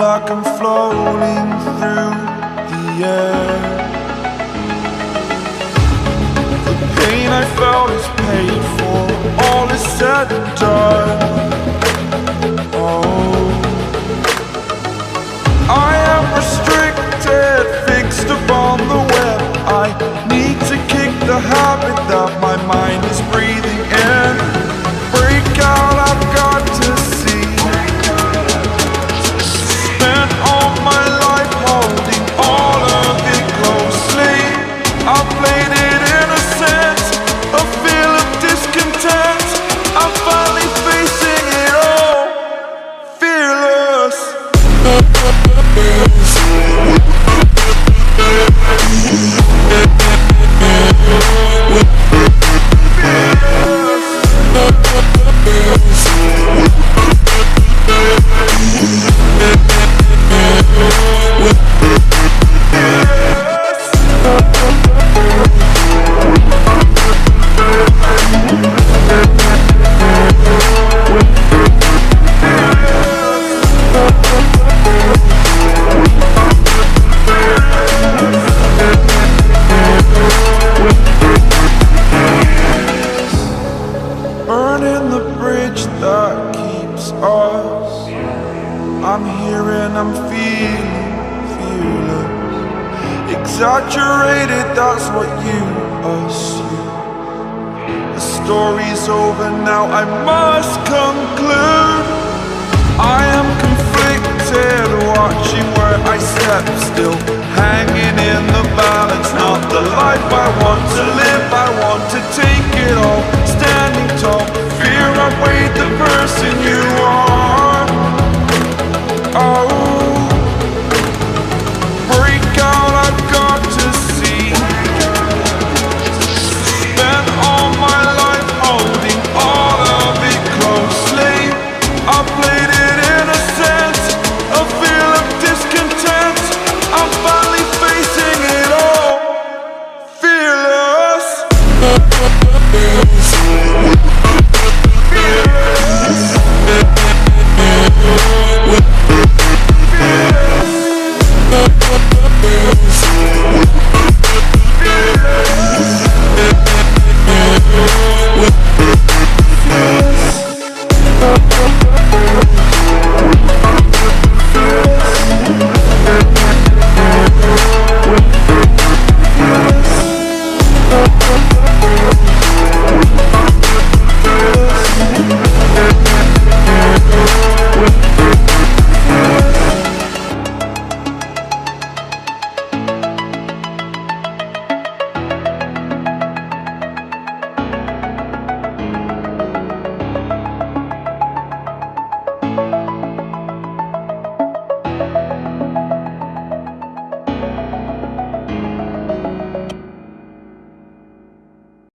like I'm floating through the air. The pain I felt is paid for, all is said and done. Oh, I am restricted, fixed upon the web. I need to kick the habit that my mind is breathing in. Break out, I've got to see. Spent all my life holding all of it closely. I played it innocent, a feel of discontent. I'm finally facing it all, fearless. Burning the bridge that keeps us. I'm here and I'm feeling fearless. Exaggerated, that's what you assume. The story's over now, I must conclude. I am conflicted, watching where I step still, hanging in the balance. Not the life I want to live, I want to take it all. Standing tall, fear outweighed the person you are. Oh, break out, I've got to see. Spent all my life holding all of it closely. I played it innocent, a feel of discontent. I'm finally facing it all, fearless.